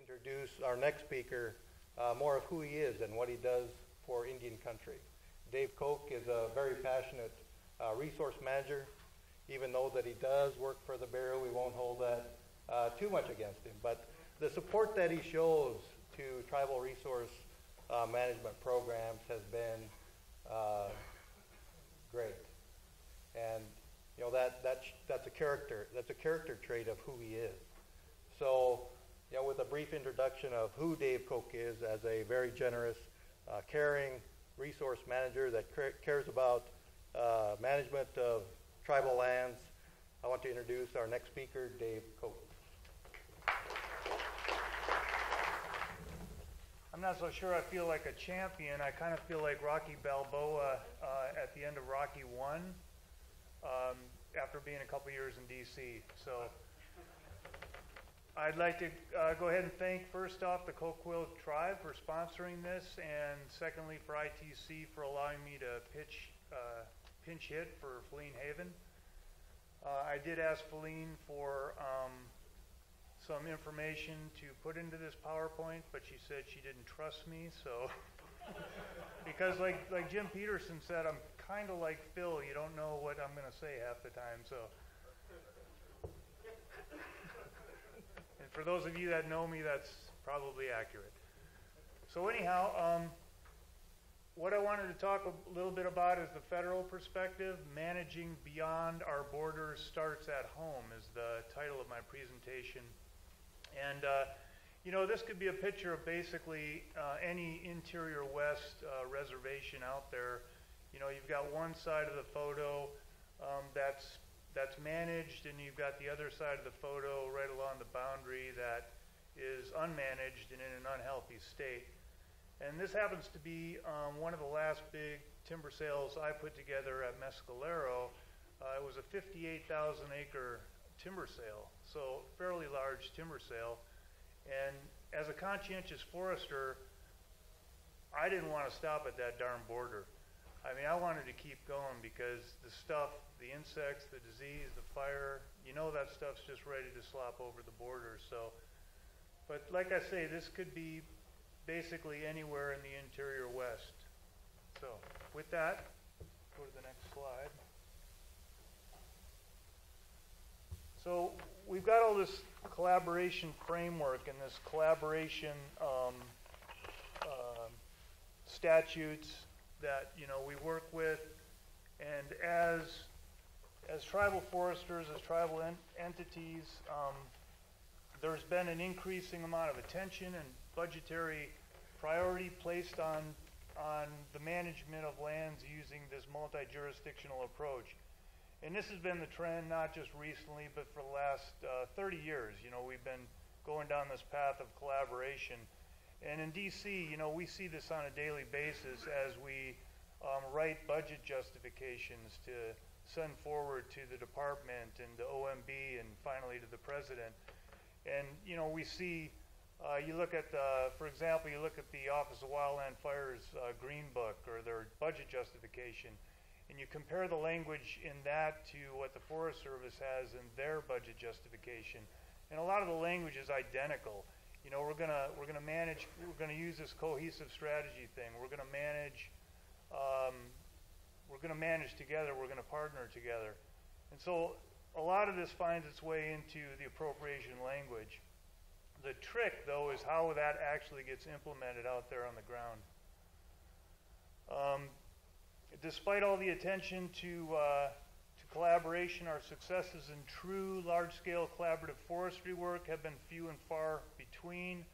introduce our next speaker, more of who he is and what he does for Indian country. Dave Koch is a very passionate resource manager. Even though that he does work for the Bureau, we won't hold that too much against him. But the support that he shows to tribal resource management programs has been great. And you know that's a character trait of who he is. So, you know, with a brief introduction of who Dave Koch is as a very generous, caring resource manager that cares about management of tribal lands, I want to introduce our next speaker, Dave Koch. I'm not so sure I feel like a champion. I kind of feel like Rocky Balboa at the end of Rocky 1 after being a couple years in D.C. So I'd like to go ahead and thank, first off, the Coquille tribe for sponsoring this, and secondly for ITC for allowing me to pinch hit for Feline Haven. I did ask Feline for some information to put into this PowerPoint, but she said she didn't trust me, so because like Jim Peterson said, I'm kind of like Phil, you don't know what I'm going to say half the time, so. And for those of you that know me, that's probably accurate. So anyhow, what I wanted to talk a little bit about is the federal perspective. Managing beyond our borders starts at home is the title of my presentation. And you know, this could be a picture of basically any interior west reservation out there. You know, you've got one side of the photo that's managed, and you've got the other side of the photo right along the boundary that is unmanaged and in an unhealthy state. And this happens to be one of the last big timber sales I put together at Mescalero. It was a 58,000 acre timber sale, so fairly large timber sale. And as a conscientious forester, I didn't want to stop at that darn border. I mean, I wanted to keep going because the stuff, the insects, the disease, the fire, you know that stuff's just ready to slop over the border. So, but like I say, this could be basically anywhere in the interior west. So with that, go to the next slide. So we've got all this collaboration framework and this collaboration statutes that, you know, we work with, and as tribal foresters, as tribal entities, there's been an increasing amount of attention and budgetary priority placed on the management of lands using this multi-jurisdictional approach. And this has been the trend not just recently, but for the last 30 years. You know, we've been going down this path of collaboration. And in DC, you know, we see this on a daily basis as we write budget justifications to send forward to the department and the OMB and finally to the president. And, you know, we see, you look at, for example, you look at the Office of Wildland Fire's Green Book or their budget justification, and you compare the language in that to what the Forest Service has in their budget justification, and a lot of the language is identical. You know, we're gonna use this cohesive strategy thing. We're gonna manage together. We're gonna partner together, and so a lot of this finds its way into the appropriation language. The trick, though, is how that actually gets implemented out there on the ground. Despite all the attention to collaboration, our successes in true large-scale collaborative forestry work have been few and far between.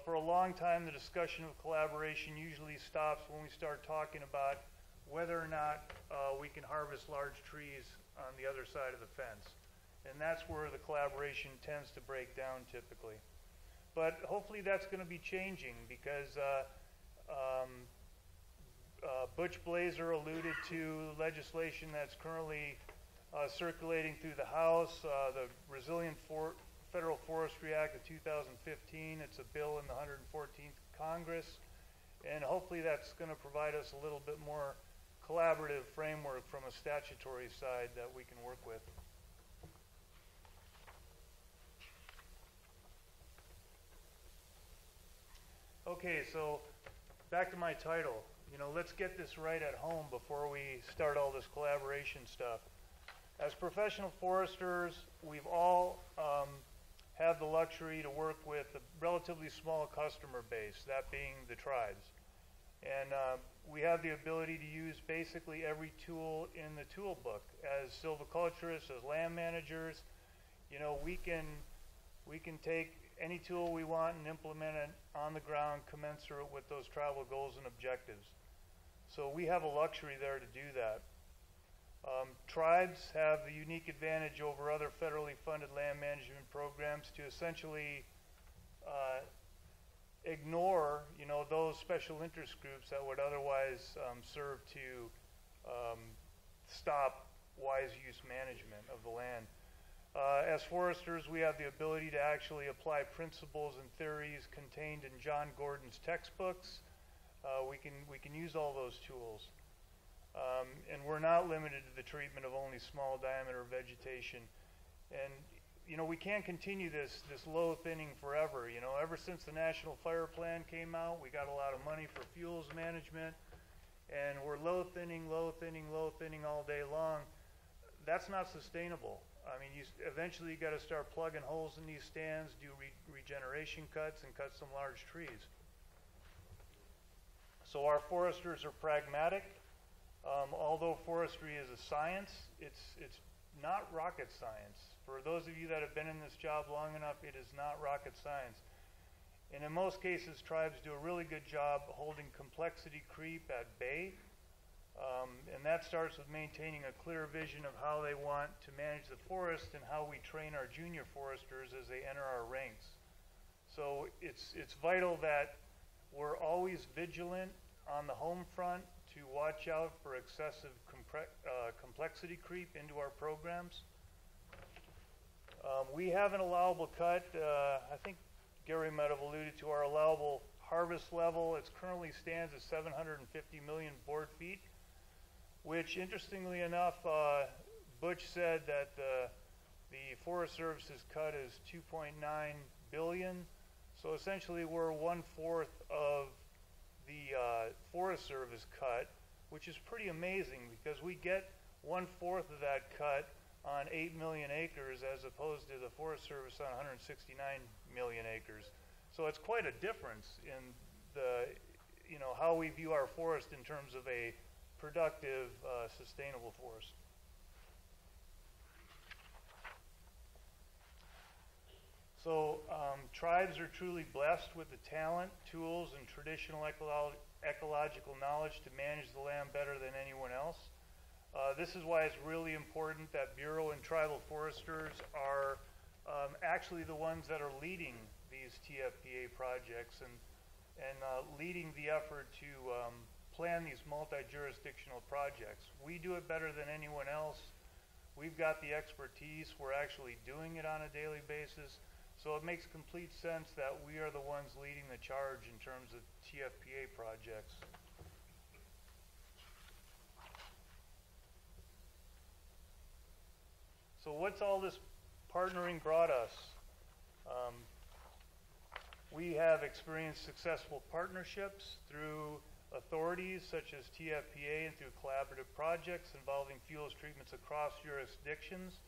For a long time, the discussion of collaboration usually stops when we start talking about whether or not we can harvest large trees on the other side of the fence. And that's where the collaboration tends to break down typically. But hopefully that's going to be changing because Butch Blazer alluded to legislation that's currently circulating through the House, the Resilient Federal Forestry Act of 2015. It's a bill in the 114th Congress, and hopefully that's going to provide us a little bit more collaborative framework from a statutory side that we can work with. Okay, so back to my title. You know, let's get this right at home before we start all this collaboration stuff. As professional foresters, we've all have the luxury to work with a relatively small customer base, that being the tribes. And we have the ability to use basically every tool in the tool book. As silviculturists, as land managers, you know, we can take any tool we want and implement it on the ground commensurate with those tribal goals and objectives. So we have a luxury there to do that. Tribes have the unique advantage over other federally funded land management programs to essentially ignore, you know, those special interest groups that would otherwise serve to stop wise use management of the land. As foresters, we have the ability to actually apply principles and theories contained in John Gordon's textbooks. We can use all those tools. And we're not limited to the treatment of only small diameter vegetation. And, you know, we can't continue this low thinning forever. You know, ever since the National Fire Plan came out, we got a lot of money for fuels management, and we're low thinning all day long. That's not sustainable. I mean, eventually you got to start plugging holes in these stands, do regeneration cuts, and cut some large trees. So our foresters are pragmatic. Although forestry is a science, it's not rocket science. For those of you that have been in this job long enough, it is not rocket science. And in most cases, tribes do a really good job holding complexity creep at bay. And that starts with maintaining a clear vision of how they want to manage the forest and how we train our junior foresters as they enter our ranks. So it's vital that we're always vigilant on the home front to watch out for excessive complexity creep into our programs. We have an allowable cut. I think Gary might have alluded to our allowable harvest level. It currently stands at 750 million board feet, which, interestingly enough, Butch said that the Forest Service's cut is 2.9 billion. So essentially, we're 1/4 of the Forest Service cut, which is pretty amazing because we get 1/4 of that cut on 8 million acres as opposed to the Forest Service on 169 million acres. So it's quite a difference in the, you know, how we view our forest in terms of a productive, sustainable forest. So tribes are truly blessed with the talent, tools, and traditional ecological knowledge to manage the land better than anyone else. This is why it's really important that Bureau and tribal foresters are actually the ones that are leading these TFPA projects and leading the effort to plan these multi-jurisdictional projects. We do it better than anyone else. We've got the expertise. We're actually doing it on a daily basis. So it makes complete sense that we are the ones leading the charge in terms of TFPA projects. So what's all this partnering brought us? We have experienced successful partnerships through authorities such as TFPA and through collaborative projects involving fuels treatments across jurisdictions.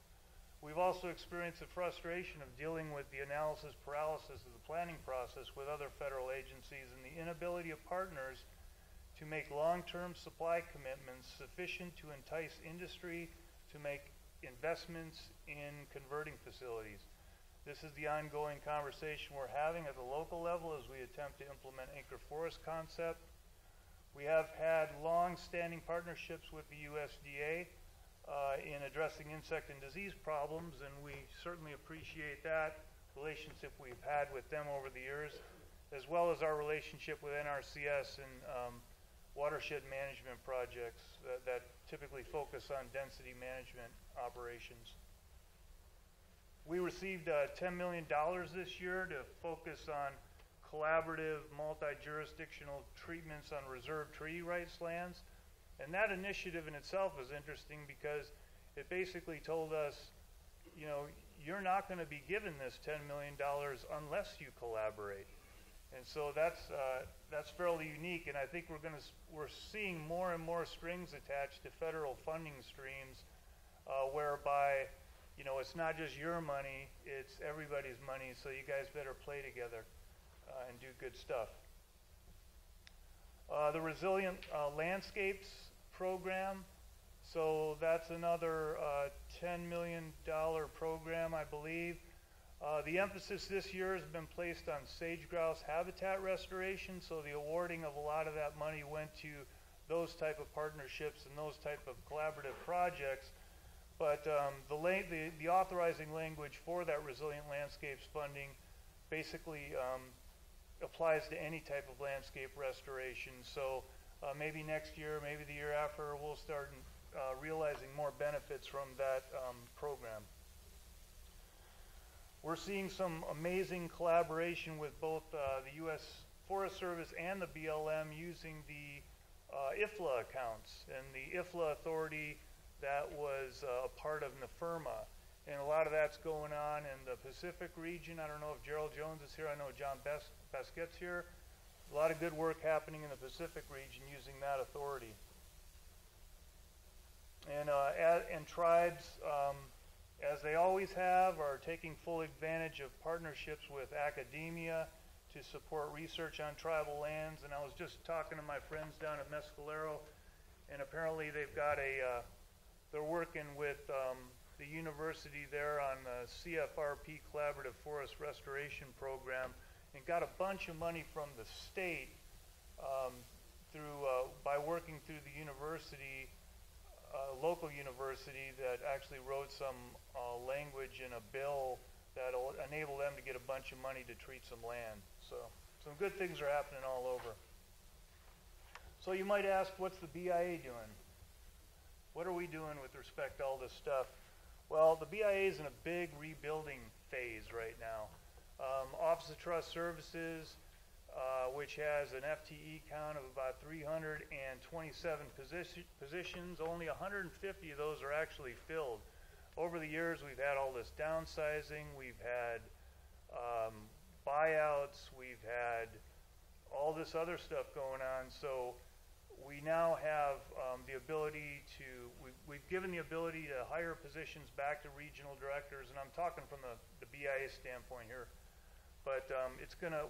We've also experienced the frustration of dealing with the analysis paralysis of the planning process with other federal agencies and the inability of partners to make long-term supply commitments sufficient to entice industry to make investments in converting facilities. This is the ongoing conversation we're having at the local level as we attempt to implement anchor forest concept. We have had long-standing partnerships with the USDA in addressing insect and disease problems, and we certainly appreciate that relationship we've had with them over the years, as well as our relationship with NRCS and watershed management projects that typically focus on density management operations. We received $10 million this year to focus on collaborative multi-jurisdictional treatments on reserved treaty rights lands. And that initiative in itself is interesting because it basically told us, you know, you're not going to be given this $10 million unless you collaborate. And so that's fairly unique, and I think we're seeing more and more strings attached to federal funding streams, whereby, you know, it's not just your money, it's everybody's money, so you guys better play together and do good stuff. The Resilient Landscapes program, so that's another $10 million program, I believe. The emphasis this year has been placed on sage grouse habitat restoration, so the awarding of a lot of that money went to those type of partnerships and those type of collaborative projects. But the authorizing language for that Resilient Landscapes funding basically applies to any type of landscape restoration. So maybe next year, maybe the year after, we'll start realizing more benefits from that program. We're seeing some amazing collaboration with both the U.S. Forest Service and the BLM using the IFLA accounts, and the IFLA authority that was a part of NFIRMA. And a lot of that's going on in the Pacific region. I don't know if Gerald Jones is here. I know John Basquette's here. A lot of good work happening in the Pacific region using that authority. And tribes, as they always have, are taking full advantage of partnerships with academia to support research on tribal lands. And I was just talking to my friends down at Mescalero, and apparently they've got they're working with the university there on the CFRP Collaborative Forest Restoration Program, and got a bunch of money from the state by working through the university, local university that actually wrote some language in a bill that'll enable them to get a bunch of money to treat some land. So some good things are happening all over. So you might ask, what's the BIA doing? What are we doing with respect to all this stuff? Well, the BIA is in a big rebuilding phase right now. Office of Trust Services, which has an FTE count of about 327 positions, only 150 of those are actually filled. Over the years, we've had all this downsizing, we've had buyouts, we've had all this other stuff going on. So we now have the ability to, we've given the ability to hire positions back to regional directors, and I'm talking from the BIA standpoint here. But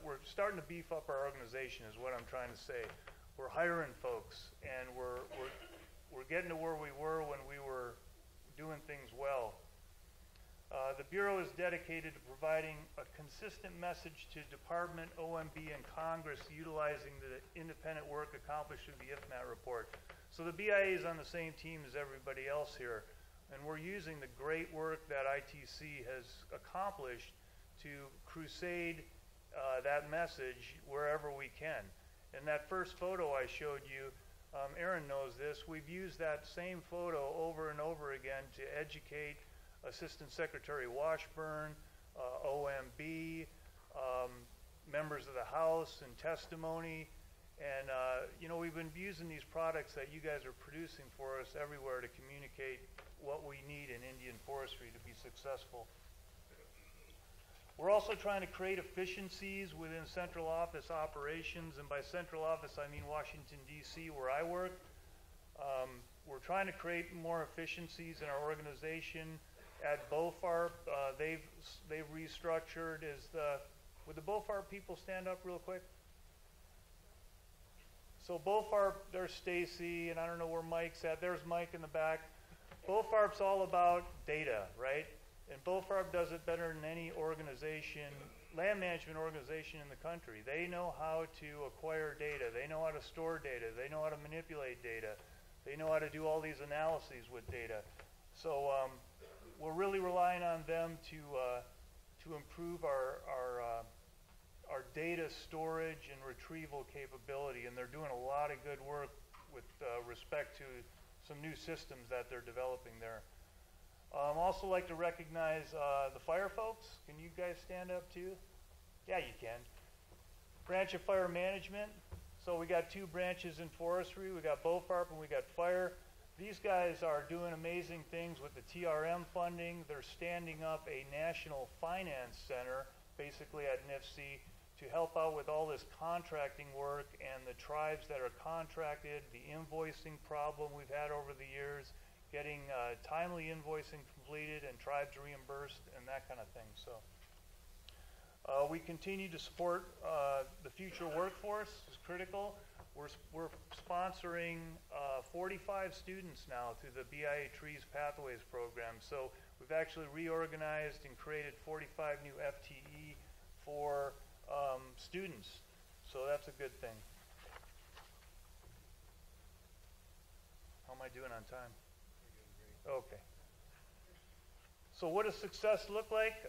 we're starting to beef up our organization is what I'm trying to say. We're hiring folks, and we're getting to where we were when we were doing things well. The Bureau is dedicated to providing a consistent message to Department, OMB, and Congress utilizing the independent work accomplished through the IFMAT report. So the BIA is on the same team as everybody else here, and we're using the great work that ITC has accomplished to crusade that message wherever we can. And that first photo I showed you, Aaron knows this, we've used that same photo over and over again to educate Assistant Secretary Washburn, OMB, members of the House in testimony, and you know, we've been using these products that you guys are producing for us everywhere to communicate what we need in Indian forestry to be successful. We're also trying to create efficiencies within central office operations, and by central office I mean Washington, D.C., where I work. We're trying to create more efficiencies in our organization. At BOFARP, they've restructured. Would the BOFARP people stand up real quick? So BOFARP, there's Stacy, and I don't know where Mike's at. There's Mike in the back. BOFARP's all about data, right? And BOFARP does it better than any organization, land management organization in the country. They know how to acquire data. They know how to store data. They know how to manipulate data. They know how to do all these analyses with data. So we're really relying on them to improve our data storage and retrieval capability, and they're doing a lot of good work with respect to some new systems that they're developing there. Also like to recognize the fire folks. Can you guys stand up too? Yeah, you can. Branch of Fire Management. So we got two branches in forestry. We got BOFARP and we got fire. These guys are doing amazing things with the TRM funding. They're standing up a national finance center, basically at NIFC, to help out with all this contracting work and the tribes that are contracted, the invoicing problem we've had over the years, getting timely invoicing completed and tribes reimbursed and that kind of thing. So we continue to support the future workforce is critical. We're sponsoring 45 students now through the BIA Trees Pathways program. So we've actually reorganized and created 45 new FTE for students. So that's a good thing. How am I doing on time? Okay. So what does success look like?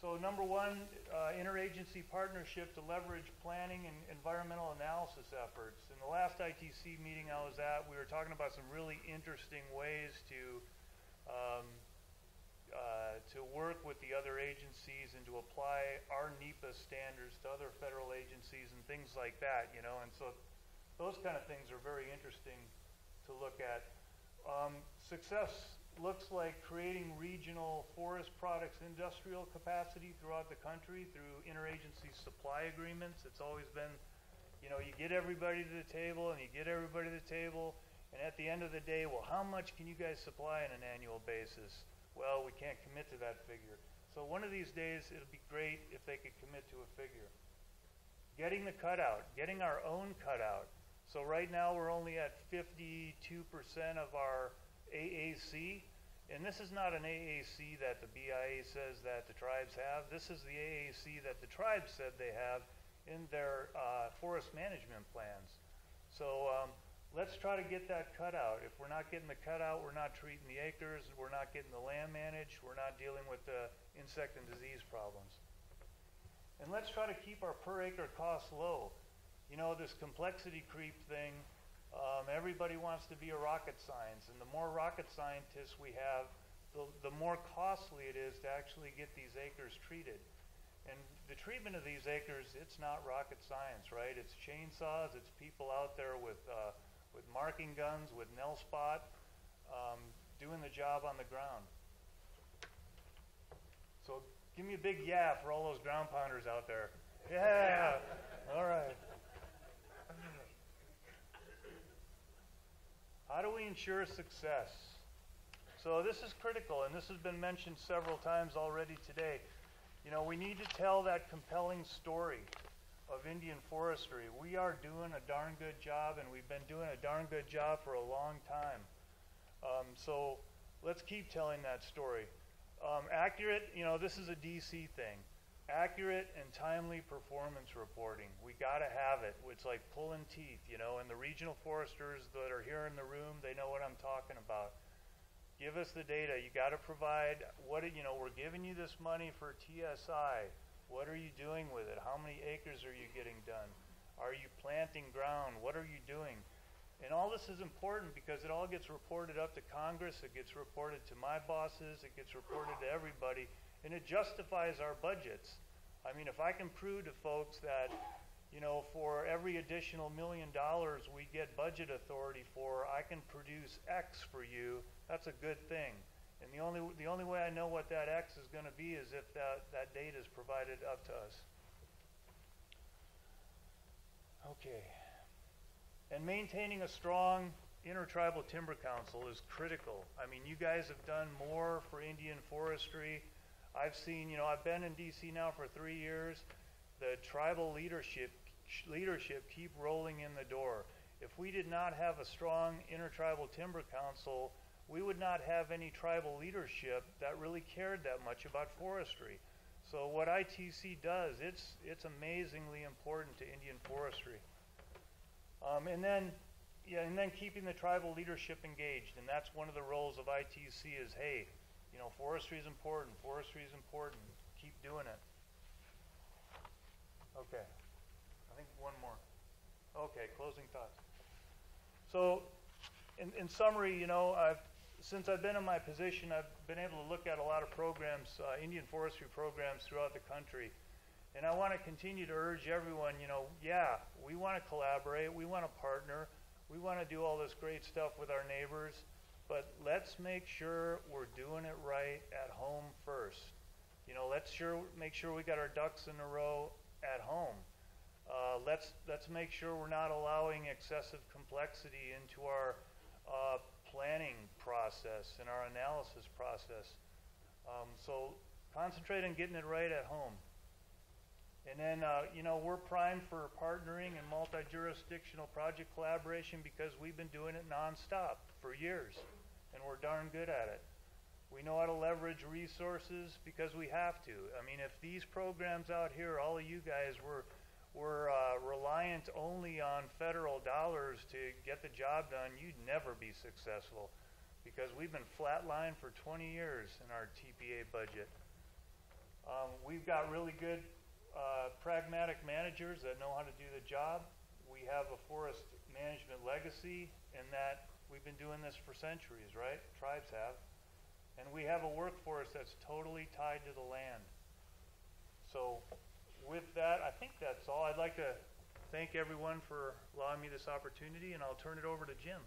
So number one, interagency partnership to leverage planning and environmental analysis efforts. In the last ITC meeting I was at, we were talking about some really interesting ways to work with the other agencies and to apply our NEPA standards to other federal agencies and things like that, you know. And so those kind of things are very interesting to look at. Success looks like creating regional forest products industrial capacity throughout the country through interagency supply agreements. It's always been, you know, you get everybody to the table and you get everybody to the table, and at the end of the day, well, how much can you guys supply on an annual basis? Well, we can't commit to that figure. So one of these days, it'll be great if they could commit to a figure. Getting the cutout, getting our own cutout. So right now, we're only at 52% of our AAC, and this is not an AAC that the BIA says that the tribes have. This is the AAC that the tribes said they have in their forest management plans. So let's try to get that cutout. If we're not getting the cutout, we're not treating the acres, we're not getting the land managed, we're not dealing with the insect and disease problems. And let's try to keep our per acre costs low. You know, this complexity creep thing, everybody wants to be a rocket science, and the more rocket scientists we have, the more costly it is to actually get these acres treated. And the treatment of these acres, it's not rocket science, right? It's chainsaws, it's people out there with marking guns, with nail spot, doing the job on the ground. So give me a big yeah for all those ground pounders out there. Yeah, all right. How do we ensure success? So this is critical, and this has been mentioned several times already today. You know, we need to tell that compelling story of Indian forestry. We are doing a darn good job, and we've been doing a darn good job for a long time. So let's keep telling that story. Accurate, you know, this is a DC thing. Accurate and timely performance reporting. We got to have it. It's like pulling teeth, you know, and the regional foresters that are here in the room, they know what I'm talking about. Give us the data. You got to provide what, you know, we're giving you this money for TSI. What are you doing with it? How many acres are you getting done? Are you planting ground? What are you doing? And all this is important because it all gets reported up to Congress. It gets reported to my bosses. It gets reported to everybody. And it justifies our budgets. I mean, if I can prove to folks that, you know, for every additional $1 million we get budget authority for, I can produce X for you, that's a good thing. And the only way I know what that X is going to be is if that data is provided up to us. Okay. And maintaining a strong intertribal timber council is critical. I mean, you guys have done more for Indian forestry. I've seen, you know, I've been in DC now for 3 years. The tribal leadership keep rolling in the door. If we did not have a strong intertribal timber council, we would not have any tribal leadership that really cared that much about forestry. So what ITC does, it's amazingly important to Indian forestry. And then keeping the tribal leadership engaged, and that's one of the roles of ITC is, hey, you know, forestry is important. Forestry is important. Keep doing it. Okay. I think one more. Okay, closing thoughts. So, in summary, you know, since I've been in my position, I've been able to look at a lot of programs, Indian forestry programs throughout the country. And I want to continue to urge everyone, you know, yeah, we want to collaborate. We want to partner. We want to do all this great stuff with our neighbors. But let's make sure we're doing it right at home first. You know, let's make sure we got our ducks in a row at home. Let's make sure we're not allowing excessive complexity into our planning process and our analysis process. So concentrate on getting it right at home. And then, we're primed for partnering and multi-jurisdictional project collaboration because we've been doing it nonstop for years, and we're darn good at it. We know how to leverage resources because we have to. I mean, if these programs out here, all of you guys were reliant only on federal dollars to get the job done, you'd never be successful because we've been flatlined for 20 years in our TPA budget. We've got really good pragmatic managers that know how to do the job. We have a forest management legacy in that we've been doing this for centuries, right? Tribes have. And we have a workforce that's totally tied to the land. So with that, I think that's all. I'd like to thank everyone for allowing me this opportunity, and I'll turn it over to Jim.